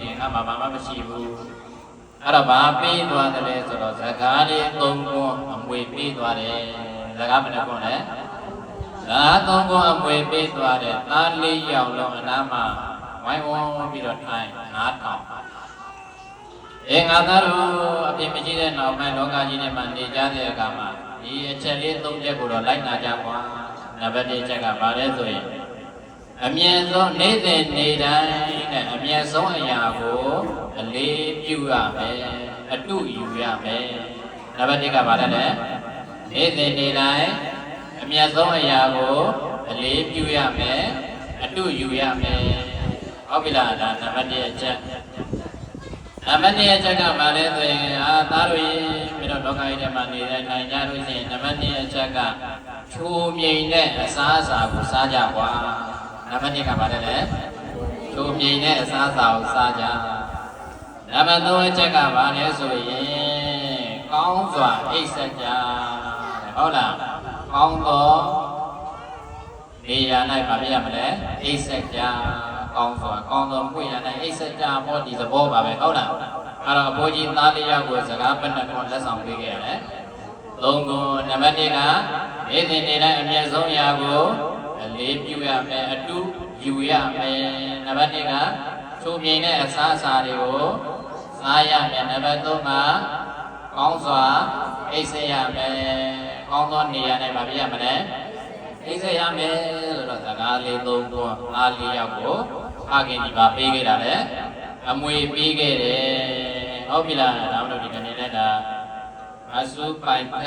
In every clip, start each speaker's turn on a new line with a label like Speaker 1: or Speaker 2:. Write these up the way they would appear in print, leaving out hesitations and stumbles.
Speaker 1: နေငါဘာမှမရှိဘူးအဲ့တော့ဘာပေးသွားတယ်ဆိုတော့စကားလေး၃ခုအမွေပေးသွားတယ်စကားဘယ်နှခုလဲစကား၃ခုအမွေပေးသွားတယ်သား၄ယောက်လုံးအနားမှာဝိုင်းဝန်းပြီးတော့ထိုင်နားထောင်ငါသားတို့အပြစ်မရှိတဲ့နောက်ပိုင်းလောကကြီးထဲမှာနေကြတဲ့အခါမှာဒီအချက်လေး၃ချက်ကိုတော့လိုက်နာကြပါနံပါတ်၁ချက်ကဘာလဲဆိုရင်အမြင့်ဆုံးနေ့စဉ်နေ့တိုင်းနဲ့အမြင့်ဆုံးအရာကိုအလေးပြုရမယ်အတုယူရမယ်နံပါတ်၁ကဘာလဲနေ့စဉ်နေ့တိုင်းအမြင့်ဆုံးအရာကိုအလေးပြုရမယ်အတုယူရမယ်ဟုတ်ပြီလားဒါနံပါတ်၁အချက်နံပါတ်2အချက်ကဘာလဲဆိုရင်သားတို့ပြီးတော့လောကကြီးထဲမှာနေတဲ့နိုင်ကြလို့ရှိရင်နံပါတ်2အချက်ကချိုးမြိန်တဲ့အစားအစာကိုစားကြကွာနံပါတ်2ကဘာလဲချိုးမြိန်တဲ့အစားအစာကိုစားကြနံပါတ်3အချက်ကဘာလဲဆိုရင်ကောင်းစွာအိပ်စက်ကြဟုတ်လားကောင်းသောနေရာ၌မပြရမလဲအိပ်စက်ကြကောင်းစွာကောင်းသောပွင့်ရတဲ့အိပ်စက်ကြမောဒီသဘောပါပဲဟုတ်လားအဲ့တော့အဖိုးကြီးသားလေးယောက်ကိုစကားပတ်နဲ့ကိုလက်ဆောင်ပေးခဲ့ရတယ်၃ခုနံပါတ်1ကနေ့စဉ်နေ့တိုင်းအမြဲဆုံးရာကိုအလေးပြုရမယ်အတုယူရမယ်နံပါတ်2ကချိုးမြိန်တဲ့အစားအစာတွေကိုစားရမယ်နံပါတ်3ကကောင်းစွာအိပ်စက်ရမယ်ကောင်းသောနေရာ၌မပြရမလဲအိပ်စက်ရမယ်လို့တော့စကားလေး၃ခုသားလေးယောက်ကိုဖခင်ဒီပါပေးခဲ့တာလေအမွေပေးခဲ့တယ်ဟုတ်ပြီလားဒါမှမဟုတ်ဒီကနေလည်းဒါအစုပိုင်ဟုတ်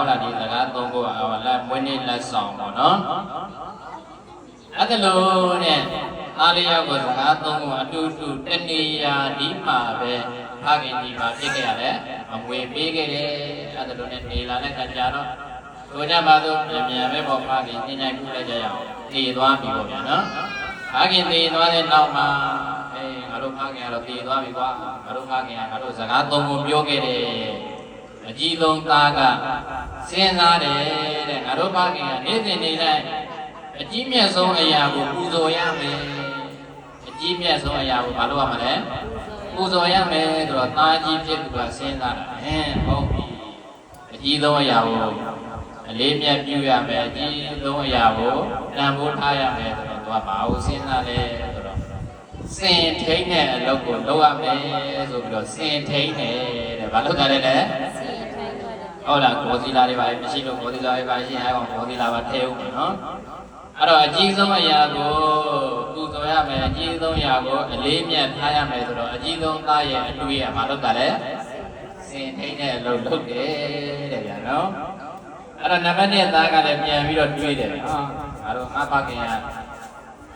Speaker 1: လားဒီစကား၃ခုဟောလက်မွေးနေ့လက်ဆောင်ပေါ့နော်အဲ့ဒါလို့နဲ့သားလေးယောက်ကိုစကား၃ခုအတူတူတနေရာဒီမှာပဲဖခင်ဒီပါပြစ်ခဲ့ရတယ်အမွေပေးခဲ့တယ်အဲ့ဒါလို့နဲ့နေလာတဲ့ခါကျတော့တို့ကြပါတော့ပြန်ပြန်ပဲပေါ့ဖခင်ညှိနှိုင်းပြုလိုက်ကြရအောင်တည်သွားပြီပေါ့ဗျာနော်ဖခင်တည်သွားတဲ့နောက်မှာငါတို့ဖခင်ကတော့တည်သွားပြီကွာငါတို့ဖခင်ကငါတို့စကား၃ခုပြောခဲ့တယ်အကြီးဆုံးသားကစဉ်းစားတယ်တဲ့ငါတို့ဖခင်ကနေ့စဉ်နေ့တိုင်းအကြီးမြတ်ဆုံးအရာကိုပူဇော်ရမယ်အကြီးမြတ်ဆုံးအရာကိုဘာလို့ရမလဲပူဇော်ရမယ်ဆိုတော့သားကြီးဖြစ်သူကစဉ်းစားတာဟုတ်ပြီအကြီးဆုံးအရာကိုအလေးမြတ်ပြုရမယ်အကြီးဆုံးအရာကိုတန်ဖိုးထားရမယ်ဆိုတော့သူကဘာကိုစဉ်းစားလဲဆိုတော့စင်ထိန်တဲ့အလုပ်ကိုလုပ်ရမယ်ဆိုပြီးတော့စင်ထိန်တယ်တဲ့ဘာလုပ်တာလဲဟုတ်လားဂေါ်စီလာတွေပါမရှိလို့ဂေါ်စီလာတွေပါရှင်းအဲ့ကောင်ဂေါ်စီလာပါထဲဦးမယ်နော်အဲ့တော့အကြီးဆုံးအရာကိုပူဇော်ရမယ်အကြီးဆုံးအရာကိုအလေးမြတ်ထားရမယ်ဆိုတော့အကြီးဆုံးသားရဲ့အတွေ့အကြုံဘာလုပ်တာလဲစင်ထိန်တဲ့အလုပ်လုပ်တယ်တဲ့ဗျာနော်အဲ့တော့နံပါတ်1သားကလည်းပြန်ပြီးတော့တွေးတယ်ငါတို့ငါဖခင်က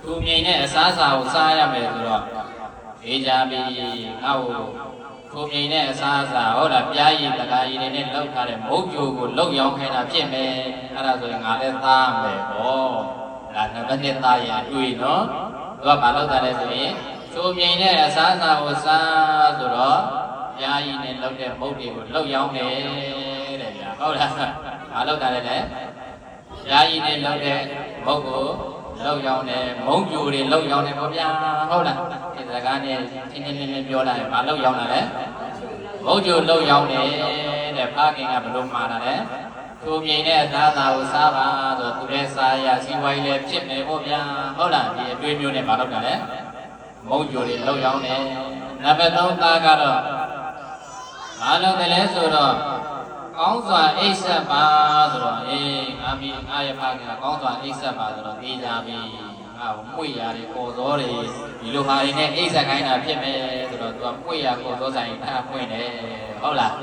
Speaker 1: သူမြိန်တဲ့အစားအစာကိုစားရမယ်ဆိုတော့အေးကြပြီငါ့ကိုသူမြိန်တဲ့အစားအစာဟုတ်လားပြားရည်တကားရည်တွေနဲ့လောက်ထားတဲ့မုတ်ကြိုကိုလောက်ရောင်းခိုင်းတာဖြစ်မယ်အဲ့ဒါဆိုရင်ငါလည်းသားမယ်ဟောဒါနံပါတ်1သားရဲ့အတွေ့နော်သူကဘာလုပ်တာလဲဆိုရင်သူမြိန်တဲ့အစားအစာကိုစားဆိုတော့ပြားရည်နဲ့လောက်တဲ့မုတ်တွေကိုလောက်ရောင်းတယ်တဲ့ဗျာဟုတ်လားဘာလုပ်တာလဲရာကြီးနဲ့လောက်တဲ့မုတ်ကိုလောက်ရောင်းတယ်မုံပြူတွေလောက်ရောင်းတယ်ပေါ့ဗျာဟုတ်လားဒီစကားနဲ့တင်းတင်းတင်းပြောလိုက်ဘာလောက်ရောင်းတာလဲမုံပြူလောက်ရောင်းတယ်တဲ့ဖခင်ကဘလို့မှားတာလဲသူမြင်တဲ့အသားသားကိုစားပါဆိုသူလည်းစားရစီဝိုင်းလည်းဖြစ်မယ်ပေါ့ဗျာဟုတ်လားဒီအတွေ့မျိုးနဲ့ဘာလုပ်တာလဲမုံပြူတွေလောက်ရောင်းတယ်နံပါတ်3သားကတော့ဘာလုပ်တယ်လဲဆိုတော့ကောင်းစွာအိပ်ဆက်ပါဆိုတော့ငါမိငါရဖခင်ကောင်းစွာအိပ်ဆက်ပါဆိုတော့အေးကြပြီငါ့ကိုမှု့ရတယ်ပေါ်သောတွေဒီလိုဟာတွေနဲ့အိပ်ဆက်ခိုင်းတာဖြစ်မယ်ဆိုတော့သူကမှု့ရပေါ်သောဆိုင်ထားဖွင့်တယ်ဟုတ်လား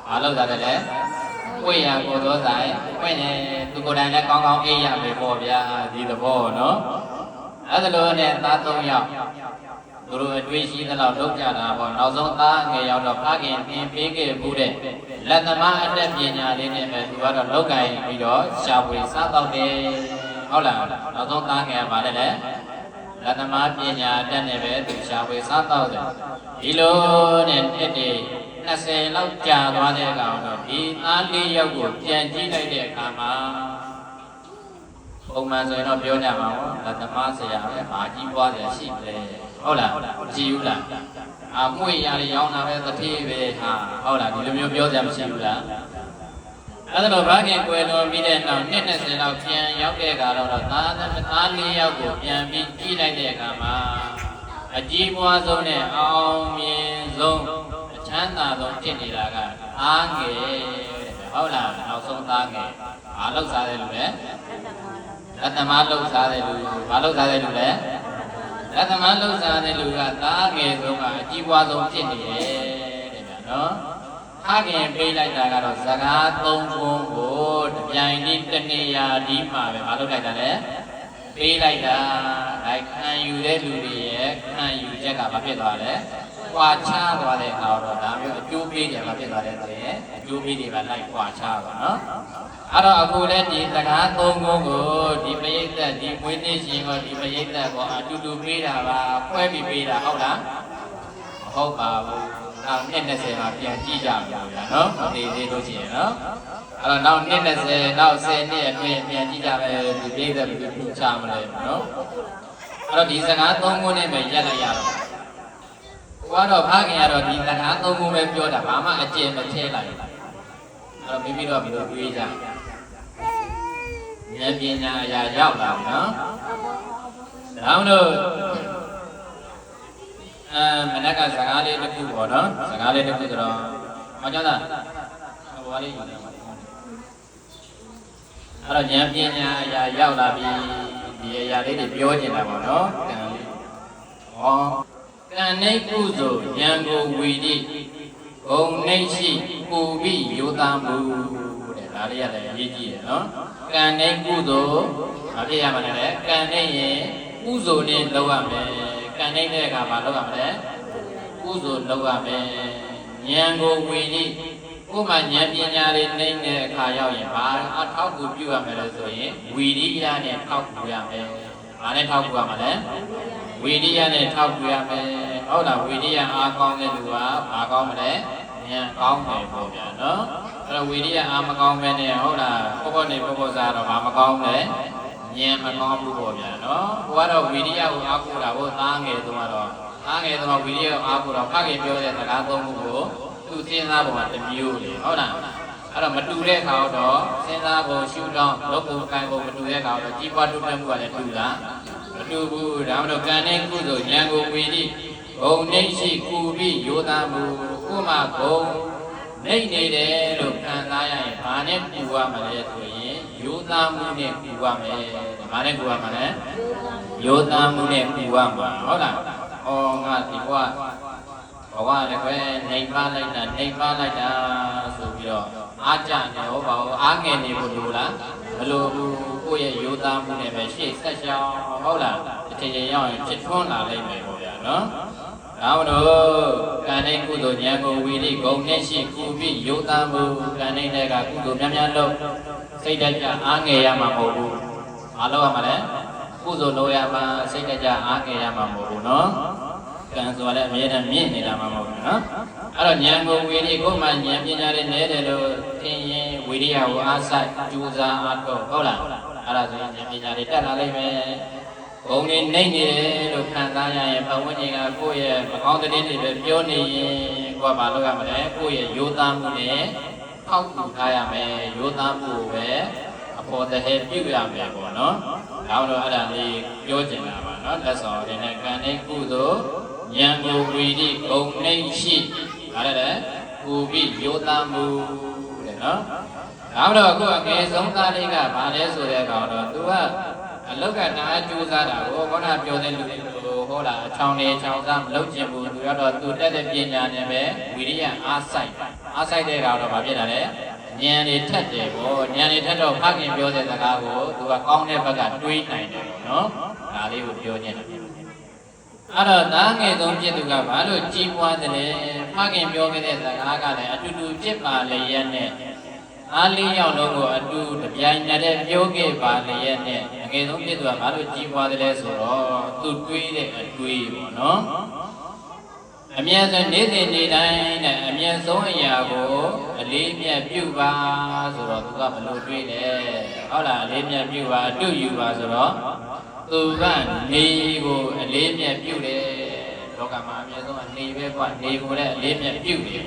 Speaker 1: ဘာလို့သာလဲမှု့ရပေါ်သောဆိုင်ဖွင့်တယ်သူကိုယ်တိုင်လည်းကောင်းကောင်းအိပ်ရမယ်ပေါ့ဗျာဒီသဘောနော်အဲ့ဒါလိုနဲ့သား3ယောက်သူတို့အတွေ့ရှိသလောက်လုပ်ကြတာပေါ့နောက်ဆုံးသားငယ်ရောက်တော့ဖခင်သင်ပေးခဲ့မှုတဲ့လက်သမားအတတ်ပညာလေးနဲ့ပဲသူကတော့လောက်ကင်ပြီးတော့ရှာဖွေစားတော့တယ်ဟုတ်လားနောက်ဆုံးသားငယ်ကပါလေလက်သမားပညာအတတ်နဲ့ပဲသူရှာဖွေစားတော့တယ်ဒီလိုနဲ့တစ်တည်း20လောက်ကြာသွားတဲ့ကောင်တော့ဒီသား4ယောက်ကိုပြန်ကြည့်လိုက်တဲ့အခါမှာဘ ပုံမှန်ဆိုရင်တော့ပြောကြမှာပေါ့လက်သမားဆရာပဲဘာကြီးပွားဆရာရှိတယ်ဟုတ်လားကြည်ဘူးလားအမွေရရရောင်းတာပဲတတိပဲဟာဟုတ်လားဒီလိုမျိုးပြောကြမရှိဘူးလားအဲ့ဒါတော့ဘာခင်ကွယ်တော်ပြီးတဲ့နောက်20လောက်ပြန်ရောက်တဲ့အခါတော့သား4ယောက်ကိုပြန်ပြီးကြည့်လိုက်တဲ့အခါမှာအကြီးပွားဆုံးနဲ့အောင်မြင်ဆုံးအချမ်းသာဆုံးဖြစ်နေတာကသားငယ်ဟုတ်လားနောက်ဆုံးသားငယ်ဘာလောက်စားတယ်လို့လဲလက်သမားလောက်စားတယ်လို့ဘာလောက်စားတယ်လို့လဲလက်သမားလောက်စားတယ်လို့ကသားငယ်ဆုံးကအကြီးပွားဆုံးဖြစ်နေတယ်တဲ့ဗျာနော်ဖခင်ပေးလိုက်တာကတော့စကား3ခုကိုတပြိုင်တည်းတနေရာဒီမှာပဲမလုပ်လိုက်တာလေပေးလိုက်တာအဲခံယူတဲ့လူတွေရဲ့ခံယူချက်ကဘာဖြစ်သွားလဲကွာချသွားတဲ့အခါတော့ဒါမျိုးအကျိုးပေးတယ်ဘာဖြစ်သွားလဲဆိုရင်အကျိုးပေးတွေပဲလိုက်ကွာချသွားနော်အဲ့တော့အခုလည်းဒီစကား3ခုကိုဒီပရိသတ်ဒီမွေးနေ့ရှင်ကိုဒီပရိသတ်ကိုအတူတူပေးတာပါခွဲပြီးပေးတာဟုတ်လားမဟုတ်ပါဘူးနောက်20မှာပြန်ကြည့်ကြမှာဗျာနော်မသိသေးလို့ရှိရင်နော်အဲ့တော့နောက်20နောက်10နှစ်အတွင်းပြန်ကြည့်ကြမယ်ဒီပြိသက်ဘယ်လိုချမလဲနော်အဲ့တော့ဒီစကား3ခုနဲ့ပဲရက်လိုက်ရတော့ဘုရားတော်ဖခင်ကတော့ဒီစကား3ခုပဲပြောတာဘာမှအကျဉ်းမထဲလိုက်အဲ့တော့မိမိတော့ဘယ်လိုတွေးကြဉာဏ်ပညာအရာရောက်လာပြီနော်ဒါမှမဟုတ်မနက်ကစကားလေးတစ်ခုပေါ့နော်စကားလေးတစ်ခုဆိုတော့မကြောက်တာဟိုလေးအဲ့တော့ဉာဏ်ပညာအရာရောက်လာပြီဒီအရာလေးတွေပြောနေတာပေါ့နော်ကံလေးဟောကံနေကုသိုလ်ဉာဏ်ကိုဝီတိဂုံနေရှိပူပြီးယောသားမှုတဲ့ဒါလေးရတယ်အရေးကြီးတယ်နော်ကံနေကုသိုလ်မဖြစ်ရမှာလေကံနေရင်ကုသိုလ်နဲ့လုပ်ရမယ်ကံနေတဲ့အခါမှာလုပ်ရမလဲကုသိုလ်လုပ်ရမယ်ဉာဏ်ကိုဝီတိကိုယ်မှဉာဏ်ပညာတွေနေတဲ့အခါရောက်ရင်ဘာအထောက်အကူပြုရမယ်လဲဆိုရင်ဝီရိယနဲ့ထောက်ကူရမယ်ဘာနဲ့ထောက်ကူရမှာလဲဝီရိယနဲ့ထောက်ကူရမယ်ဟုတ်လားဝီရိယအားကောင်းတဲ့လူကဘာကောင်းမလဲဉာဏ်ကောင်းတယ်ပေါ့ဗျာနော်အဲ့တော့ဝီရိယအားမကောင်းပဲနဲ့ဟုတ်လားပေါ့နေပေါ့စားတော့ဘာမကောင်းလဲဉာဏ်မကောင်းဘူးပေါ့ဗျာနော်ဟိုကတော့ဝီရိယကိုအားကိုးတာဟိုသားငယ်တုန်းကတော့သားငယ်တုန်းကဝီရိယကိုအားကိုးတော့ဖခင်ပြောတဲ့စကား3ခုကိုသူစဉ်းစားပုံကတစ်မျိုးလေဟုတ်လားအဲ့တော့မတူတဲ့အခါတော့စဉ်းစားပုံရှုတော့လုပ်ပုံကိုင်ပုံမတူတဲ့အခါတော့ကြီးပွားတိုးတက်မှုကလည်းတူလားမတူဘူးဒါမှမဟုတ်ကံနဲ့ကုသိုလ်ဉာဏ်ကိုဝီတိဂုံနှိမ့်ရှိကူပြီးယောသားမှုကိုမှဂုံနှိမ့်နေတယ်လို့ခံစားရရင်ဘာနဲ့ပူရမလဲဆိုရင်ယောသားမှုနဲ့ပူရမယ်ဘာနဲ့ပူရမလဲယောသားမှုနဲ့ပူရမှာဟုတ်လားဩငါဒီဘဝဘဝလည်းပဲနှိမ်ပါလိုက်တာဆိုပြီးတော့အားကြနေဟောပါဦးအားငယ်နေဖို့လိုလားဘလို့ကိုယ့်ရဲ့ယောသားမှုနဲ့ပဲရှေ့ဆက်ရှောင်းဟုတ်လားအချိန်ချင်းရောက်ရင်ဖြစ်ထွန်းလာလိမ့်မယ်ပေါ့ဗျာနော်ဒါမှမဟုတ်ကံနဲ့ကုသိုလ်ဉာဏ်ကိုဝီရိဂုံနဲ့ရှိကူပြီးယောသားမှုကံနဲ့ကကုသိုလ်များများလုပ်စိတ်တကြအားငယ်ရမှာမဟုတ်ဘူးအားလုပ်ရမှာလဲကုသိုလ်လုပ်ရမှာစိတ်တကြအားငယ်ရမှာမဟုတ်ဘူးနော်ကံဆိုလည်းအမြဲတမ်းမြင့်နေတာမှမဟုတ်ဘူးနော်အဲ့တော့ဉာဏ်ကိုဝီရိကိုမှဉာဏ်ပညာတွေနဲတယ်လို့သင်ရင်ဝီရိယကိုအားစိုက်ကြိုးစားအားထုတ်ဟုတ်လားအဲ့ဒါဆိုရင်ဉာဏ်ပညာတွေတက်လာလိမ့်မယ်ဘုံနေနေနေတယ်လို့ခံစားရရင်ဘဝဉာဏ်ကကိုယ့်ရဲ့မကောင်းတဲ့တွေပဲပြောနေရင်ကိုယ်ကမလုပ်ရမလဲကိုယ့်ရဲ့ယောသားမှုနဲ့ထောက်ကူထားရမယ်ယောသားမှုကိုပဲအပေါ်တဟဲပြုရမယ်ပေါ့နော်ဒါတော့အဲ့ဒါလေးပြောချင်တာပါနော်လက်ဆောင်အနေနဲ့ကံနဲ့ကုသိုလ်ဉာဏ်ကိုဝီတိဂုံနှိမ့်ရှိဗါတယ်ပူပြီးယောသားမှုတဲ့နော်ဒါတော့အခုအငယ်ဆုံးသားလေးကဗါလဲဆိုတဲ့ကောင်တော့သူကအလောက်ကနာအကျိုးစားတာကိုခေါင်းပြောတဲ့လူတွေဟောတာအချောင်းလေးချောင်းစားမလုပ်ချင်ဘူးသူကတော့သူတက်တဲ့ပညာနဲ့ပဲဝီရိယအားစိုက်တဲ့ကောင်တော့ဗာဖြစ်တာလေဉာဏ်တွေထက်တယ်ပေါ့ဉာဏ်တွေထက်တော့ဖခင်ပြောတဲ့စကားကိုသူကကောင်းတဲ့ဘက်ကတွေးနိုင်တယ်ပေါ့နော်ဒါလေးကိုပြောညင်တယ်အဲ့တော့သားငယ်ဆုံးဖြစ်သူကဘာလို့ကြီးပွားတယ်လဲဖခင်ပြောခဲ့တဲ့စကားကလည်းအတူတူဖြစ်ပါလေရဲ့နဲ့အား4ယောက်လုံးကိုအတူတပြိုင်တည်းပြောခဲ့ပါလေရဲ့နဲ့အငယ်ဆုံးဖြစ်သူကဘာလို့ကြီးပွားတယ်လဲဆိုတော့သူတွေးတဲ့အတွေးပေါ့နော် အမြတ်ဆုံးနေ့စဉ်နေ့တိုင်းနဲ့အမြတ်ဆုံးအရာကိုအလေးမြတ်ပြုပါဆိုတော့သူကဘလို့တွေးတယ်ဟုတ်လားအလေးမြတ်ပြုပါအတုယူပါဆိုတော့သူကနေကိုအလေးမြတ်ပြုတယ်လောကမှာအမြတ်ဆုံးကနေပဲကွာနေကိုလည်းအလေးမြတ်ပြုတယ်